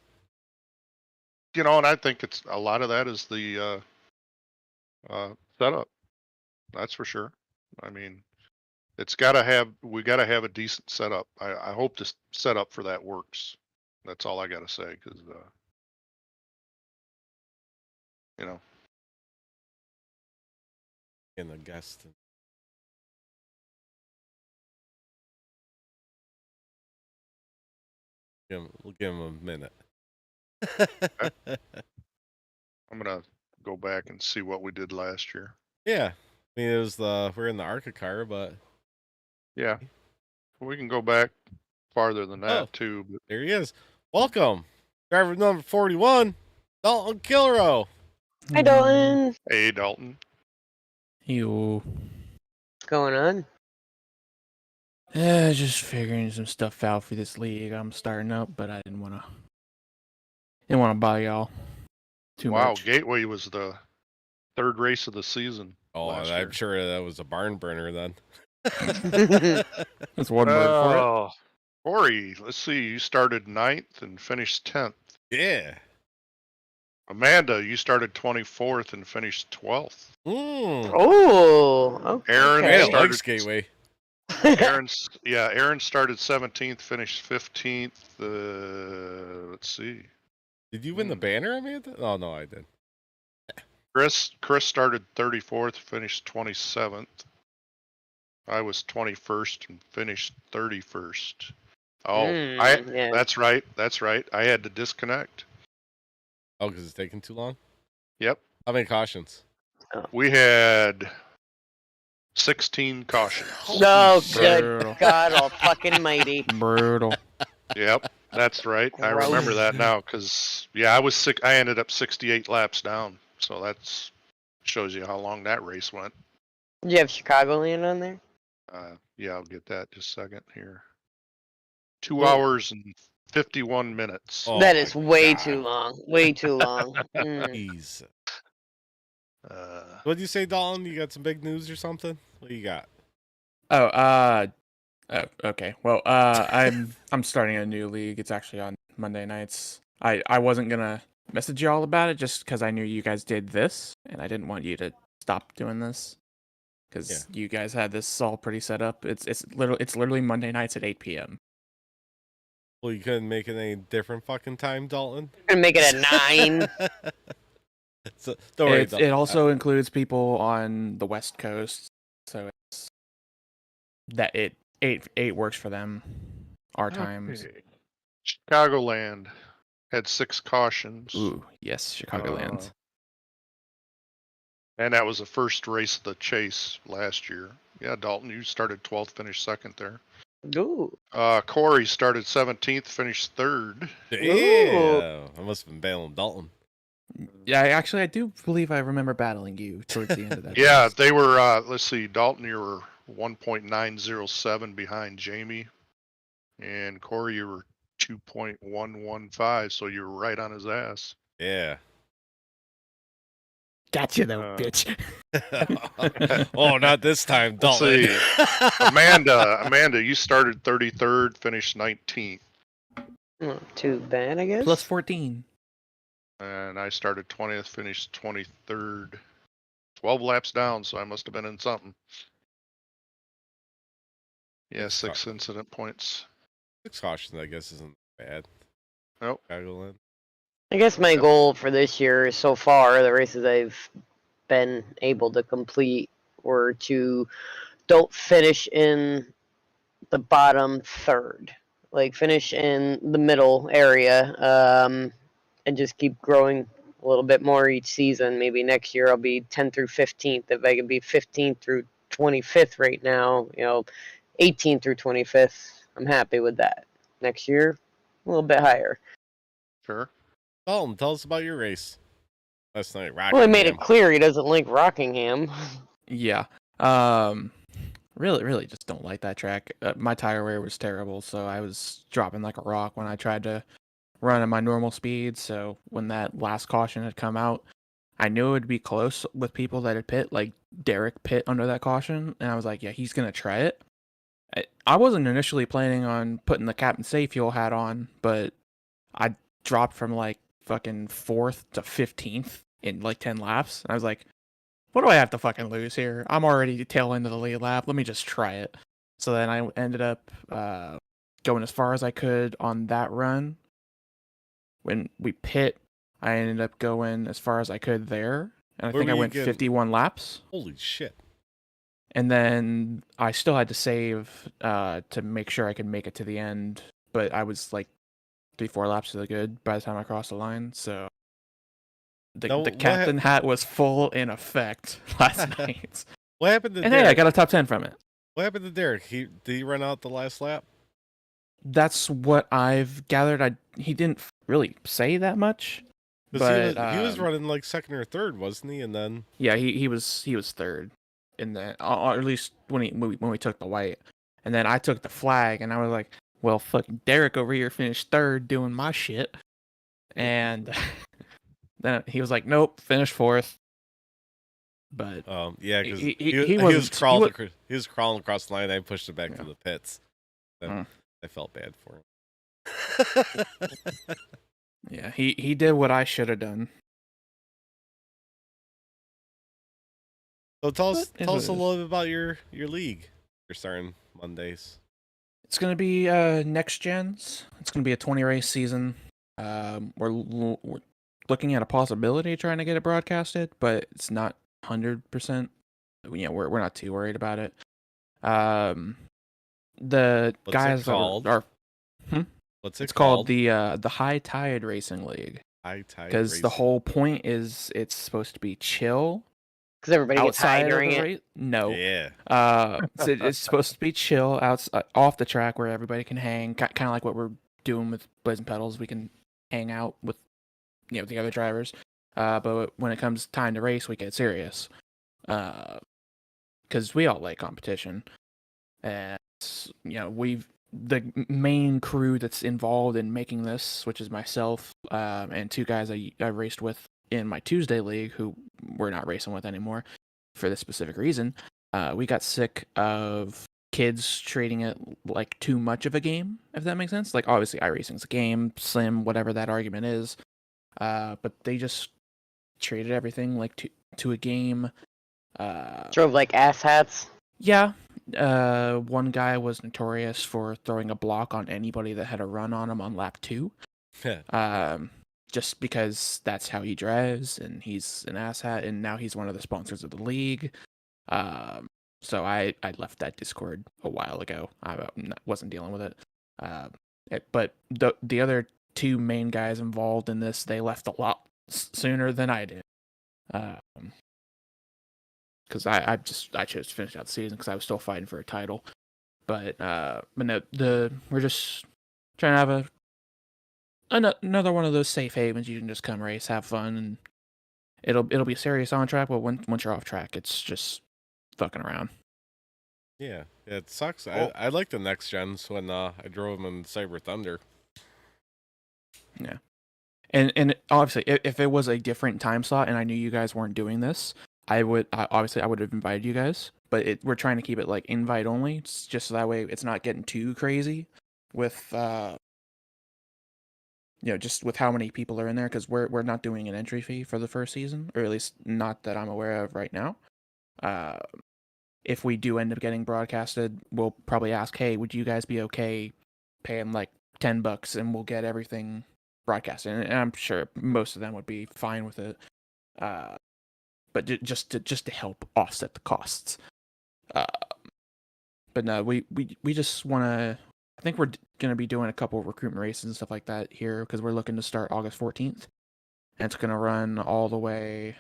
And I think it's a lot of that is the setup. That's for sure. I mean, we got to have a decent setup. I hope the setup for that works. That's all I got to say, because in the guest. We'll give him a minute. I'm gonna go back and see what we did last year. Yeah, I mean we're in the ARCA car, but yeah, we can go back farther than that too. But there he is. Welcome, driver number 41, Dalton Kilrow. Hi, Dalton. Hey, Dalton. Yo. What's going on? Just figuring some stuff out for this league. I'm starting up, but I didn't want to bother y'all too much. Wow, Gateway was the 3rd race of the season. Oh, I'm sure that was a barn burner then. That's one word for it. Corey, let's see. You started 9th and finished 10th. Yeah. Amanda, you started 24th and finished 12th. Oh, okay. Aaron started Gateway. Aaron started 17th, finished 15th. Let's see. Did you win the banner, Amanda? Oh no, I did. Chris started 34th, finished 27th. I was 21st and finished 31st. Oh, that's right. I had to disconnect. Oh, because it's taking too long? Yep. How many cautions? We had 16 cautions. No, good Brutal. God, all fucking mighty. Brutal. Yep, that's right. I Gross. remember that now because I was sick. I ended up 68 laps down, so that's shows you how long that race went. Did you have Chicagoland on there? Yeah, I'll get that just a second here. 2 Well- hours and 51 minutes. Oh That my is way God. too long. Way too long. Jeez. Uh, What do you say, Dalton? You got some big news or something? What do you got? Oh, okay. Well, I'm starting a new league. It's actually on Monday nights. I wasn't gonna message you all about it just because I knew you guys did this, and I didn't want you to stop doing this because you guys had this all pretty set up. It's literally Monday nights at 8 p.m. Well, you couldn't make it any different fucking time, Dalton. Gonna make it a 9. So, don't worry, It also includes people on the West Coast, so it's that eight works for them. Our times. okay. Chicagoland had 6 cautions. Ooh, yes, Chicagoland. And that was the first race of the chase last year. Yeah, Dalton, you started 12th, finished 2nd there. Ooh. Corey started 17th, finished 3rd. Yeah, I must have been battling Dalton. Yeah, I do believe I remember battling you towards the end of that. Yeah, race. they were, let's see, Dalton, you were 1.907 behind Jamie. And Corey, you were 2.115, so you were right on his ass. Yeah. Gotcha, though, bitch. Oh, not this time, Let's Dalton. see. Amanda, you started 33rd, finished 19th. Not too bad, I guess. Plus 14. And I started 20th, finished 23rd. 12 laps down, so I must have been in something. Yeah, 6 incident points. 6 cautions, I guess, isn't bad. Nope. Chicagoland. I guess my goal for this year so far, the races I've been able to complete, were to don't finish in the bottom third. Like finish in the middle area, and just keep growing a little bit more each season. Maybe next year I'll be 10 through 15th. If I can be 15th through 25th right now, 18th through 25th, I'm happy with that. Next year, a little bit higher. Sure. Dalton, tell us about your race last night. Rockingham. Well, I made it clear he doesn't like Rockingham. Yeah. Really just don't like that track. My tire wear was terrible, so I was dropping like a rock when I tried to run at my normal speed. So when that last caution had come out, I knew it would be close with people that had pit, like Derek pit under that caution, and I was like, yeah, he's gonna try it. I wasn't initially planning on putting the Captain Safe Fuel hat on, but I dropped from like fucking 4th to 15th in like 10 laps. And I was like, what do I have to fucking lose here? I'm already tail end of the lead lap. Let me just try it. So then I ended up going as far as I could on that run. When we pit, I ended up going as far as I could there. And I think I went 51 laps. Holy shit. And then I still had to save to make sure I could make it to the end. But I was like 3-4 laps to the good by the time I crossed the line. So the captain hat was full in effect last night. What happened to Derek? Derek? Hey, I got a top 10 from it. What happened to Derek? Did he run out the last lap? That's what I've gathered. He didn't really say that much. But he was running like 2nd or 3rd, wasn't he? And then yeah, he was 3rd in the, or at least when we took the white, and then I took the flag, and I was like, well, fucking Derek over here finished 3rd doing my shit, and then he was like, nope, finished 4th. But yeah, because he was crawling across the line. I pushed him back to the pits. Then I felt bad for him. Yeah, he did what I should have done. So tell us a little bit about your league. You're starting Mondays. It's gonna be next gens. It's gonna be a 20 race season. We're looking at a possibility of trying to get it broadcasted, but it's not 100%. We're not too worried about it. The What's guys it called? What's it it's called? The High Tide Racing League. High Tide. Because the whole point is it's supposed to be chill, Because everybody gets high outside of during the it. race. No. Yeah. So it's supposed to be chill outside, off the track where everybody can hang, kind of like what we're doing with Blazing Pedals. We can hang out with the other drivers. But when it comes time to race, we get serious. Because we all like competition. And the main crew that's involved in making this, which is myself and two guys I raced with in my Tuesday league, who we're not racing with anymore for this specific reason. We got sick of kids treating it like too much of a game, if that makes sense. Like, obviously, iRacing's a game, sim, whatever that argument is. But they just treated everything like to a game. Drove like asshats. Yeah. One guy was notorious for throwing a block on anybody that had a run on him on lap 2. Just because that's how he drives, and he's an asshat, and now he's one of the sponsors of the league. So I left that Discord a while ago. I wasn't dealing with it. But the other two main guys involved in this, they left a lot sooner than I did. Because I chose to finish out the season because I was still fighting for a title. But no, we're just trying to have another one of those safe havens. You can just come race, have fun, and it'll be serious on track. But once you're off track, it's just fucking around. Yeah, it sucks. Cool. I like the next gens when I drove them in Cyber Thunder. Yeah, and obviously, if it was a different time slot and I knew you guys weren't doing this, I would have invited you guys. But we're trying to keep it like invite only, just so that way it's not getting too crazy with just with how many people are in there, because we're not doing an entry fee for the first season, or at least not that I'm aware of right now. If we do end up getting broadcasted, we'll probably ask, hey, would you guys be okay paying like $10 and we'll get everything broadcasted? And I'm sure most of them would be fine with it. But just to help offset the costs. But no, we just want to. I think we're going to be doing a couple of recruitment races and stuff like that here, because we're looking to start August 14th, and it's going to run all the way.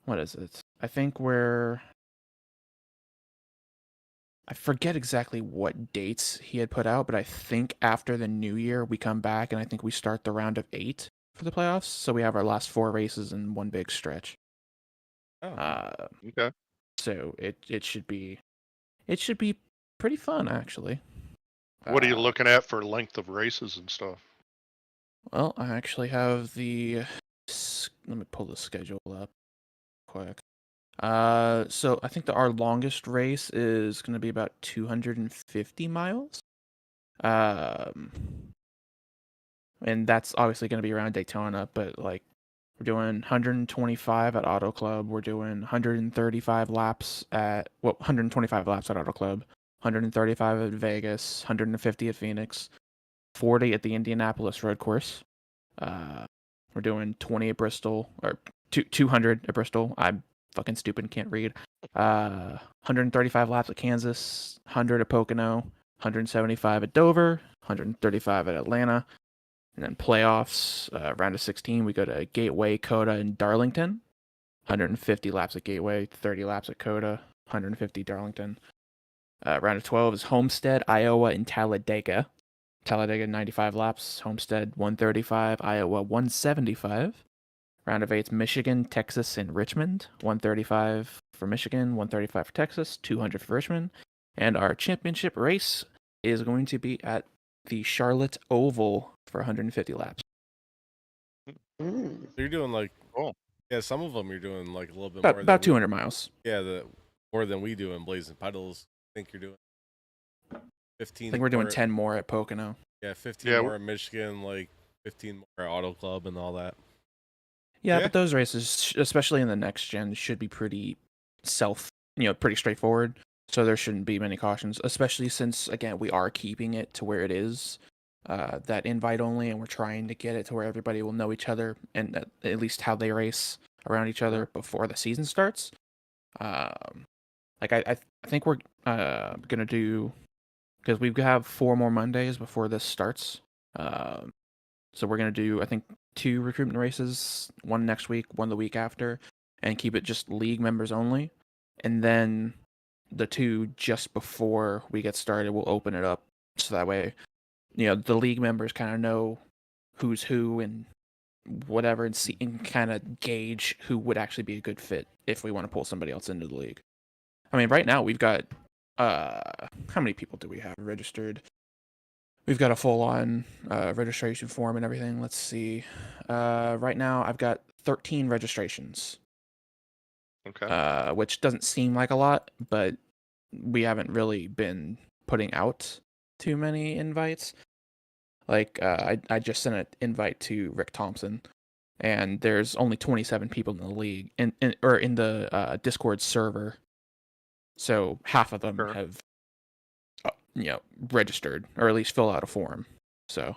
What is it? I think I forget exactly what dates he had put out, but I think after the new year we come back, and I think we start the round of 8 for the playoffs. So we have our last 4 races in one big stretch. Okay. So it should be pretty fun, actually. What are you looking at for length of races and stuff? Well, I actually have let me pull the schedule up quick. So I think our longest race is going to be about 250 miles. And that's obviously going to be around Daytona, but like we're doing 125 at Auto Club. We're doing 125 laps at 125 laps at Auto Club, 135 at Vegas, 150 at Phoenix, 40 at the Indianapolis Road Course. We're doing 20 at Bristol, or 200 at Bristol. I'm fucking stupid and can't read. 135 laps at Kansas, 100 at Pocono, 175 at Dover, 135 at Atlanta. And then playoffs, round of 16, we go to Gateway, Coda, and Darlington. 150 laps at Gateway, 30 laps at Coda, 150 Darlington. Round of 12 is Homestead, Iowa, and Talladega. Talladega, 95 laps. Homestead, 135. Iowa, 175. Round of 8 is Michigan, Texas, and Richmond. 135 for Michigan, 135 for Texas, 200 for Richmond. And our championship race is going to be at the Charlotte Oval for 150 laps. So you're doing like, yeah, some of them you're doing like a little bit more. About 200 miles. Yeah, more than we do in Blazing Pedals. I think you're doing 15. I think we're doing 10 more at Pocono. Yeah, 15 more in Michigan, like 15 more at Auto Club and all that. Yeah, but those races, especially in the next gen, should be pretty pretty straightforward. So there shouldn't be many cautions, especially since, again, we are keeping it to where it is, that invite only, and we're trying to get it to where everybody will know each other and at least how they race around each other before the season starts. I think we're gonna do, because we have 4 more Mondays before this starts. So we're gonna do, I think, 2 recruitment races, one next week, one the week after, and keep it just league members only. And then the 2 just before we get started, we'll open it up so that way, the league members kind of know who's who and whatever, and see and kind of gauge who would actually be a good fit if we want to pull somebody else into the league. I mean, right now we've got how many people do we have registered? We've got a full-on registration form and everything. Let's see. Right now I've got 13 registrations. Okay. Which doesn't seem like a lot, but we haven't really been putting out too many invites. Like, I just sent an invite to Rick Thompson, and there's only 27 people in the league, or in the Discord server. So half of them have, registered, or at least fill out a form. So.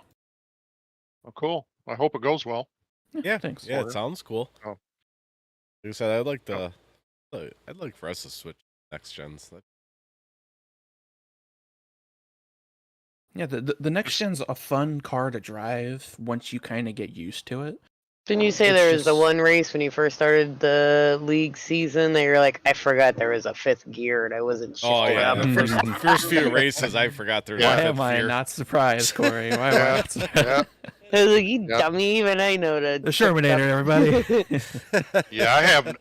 Oh, cool. I hope it goes well. Yeah, thanks. Yeah, it sounds cool. Oh. Like I said, I'd like for us to switch next gens. Yeah, the next gen's a fun car to drive once you kind of get used to it. Didn't you say there was the one race when you first started the league season that you're like, I forgot there was a 5th gear and I wasn't sure. Oh yeah, the first few races I forgot there was Why a 5th am I gear. not surprised, Corey? Why am I not surprised? I was like, you dummy, even I know that. The Shermanator, everybody. Yeah,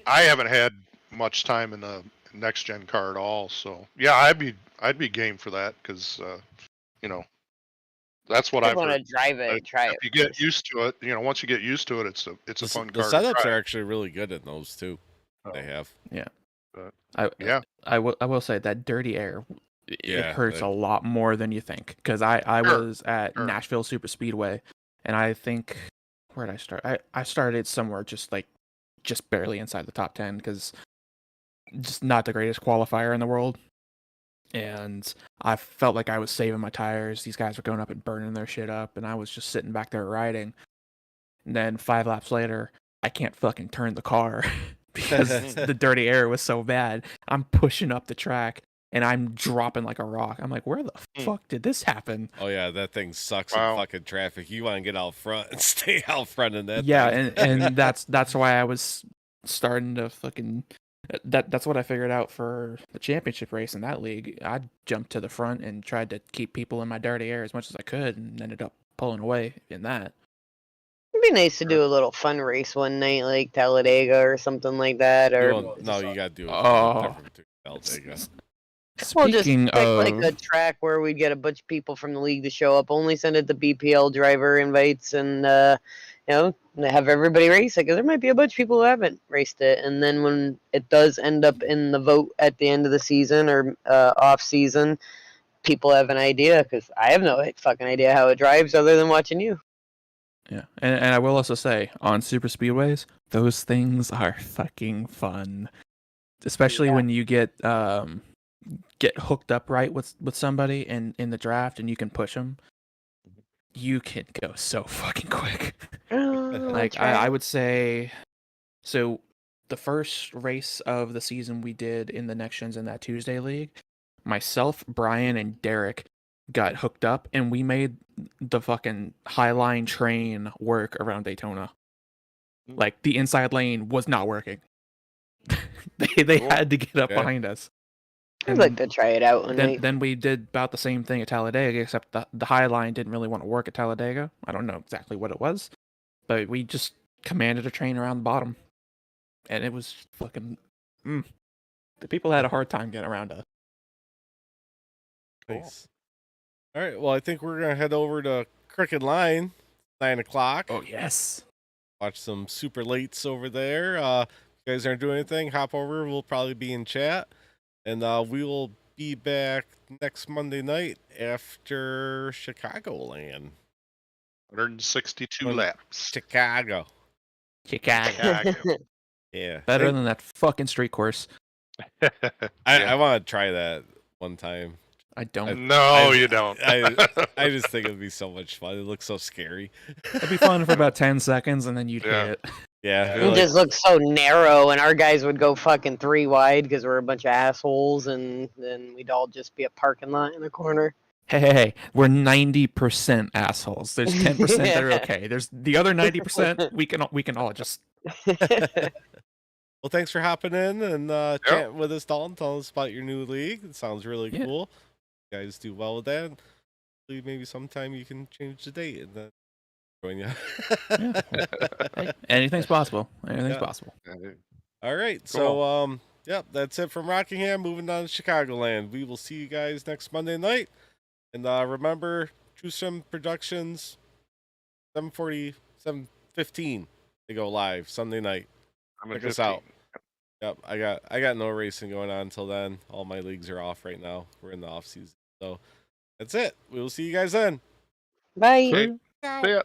I haven't had much time in the next gen car at all. So yeah, I'd be game for that because that's what I I want to drive it, try it. If you get used to it, once you get used to it, it's a fun The car. setups are actually really good in those too. They have. Yeah. Yeah. I will say that dirty air, it hurts that- a lot more than you think. Because I was at Nashville Super Speedway, and I think, where did I start? I started somewhere just barely inside the top 10 because just not the greatest qualifier in the world. And I felt like I was saving my tires. These guys were going up and burning their shit up, and I was just sitting back there riding. And then 5 laps later, I can't fucking turn the car because the dirty air was so bad. I'm pushing up the track, and I'm dropping like a rock. I'm like, where the fuck did this happen? Oh yeah, that thing sucks in fucking traffic. You want to get out front and stay out front in that. Yeah, thing. and that's why I was starting to fucking. That's what I figured out for the championship race in that league. I jumped to the front and tried to keep people in my dirty air as much as I could, and ended up pulling away in that. It'd be nice to do a little fun race one night, like Talladega or something like that. Or No, you gotta do it. Talladega. Well, just Speaking pick of, like a track where we'd get a bunch of people from the league to show up. Only send it to BPL driver invites, and have everybody race it, because there might be a bunch of people who haven't raced it. And then when it does end up in the vote at the end of the season or off season, people have an idea, because I have no fucking idea how it drives other than watching you. yeah, and I will also say on super speedways, those things are fucking fun, especially when you get hooked up right with somebody in the draft, and you can push them. You can go so fucking quick. Like I would say, so the first race of the season we did in the Next Gens in that Tuesday league, myself, Brian, and Derek got hooked up, and we made the fucking Highline train work around Daytona. Like the inside lane was not working. they had to get up behind us. I'd like to try it out one night. Then we did about the same thing at Talladega, except the High Line didn't really want to work at Talladega. I don't know exactly what it was, but we just commanded a train around the bottom, and it was fucking. The people had a hard time getting around us. Nice. All right, well, I think we're gonna head over to Crooked Line, 9:00. Oh yes. Watch some super lates over there. If you guys aren't doing anything, hop over. We'll probably be in chat. And we will be back next Monday night after Chicagoland. 162 laps. Chicago. Yeah. Better than that fucking street course. I want to try that one time. I don't. No, you don't. I just think it'd be so much fun. It looks so scary. It'd be fun for about 10 seconds, and then you'd hit it. Yeah. It just looks so narrow, and our guys would go fucking 3 wide because we're a bunch of assholes, and then we'd all just be a parking lot in the corner. Hey, we're 90% assholes. There's 10% that are okay. There's the other 90%. We can all just. Well, Well, thanks for hopping in and chatting with us, Dalton. Tell us about your new league. It sounds really cool. You guys do well with that. Maybe sometime you can change the date and then join you. Hey, anything's possible. Anything's possible. All right. Cool. So, yep, that's it from Rockingham. Moving on to Chicagoland. We will see you guys next Monday night. And remember, True Sim Productions, 7:40, 7:15. They go live Sunday night. Check us out. Yep, I got no racing going on until then. All my leagues are off right now. We're in the off season. So that's it. We will see you guys then. Bye. See ya.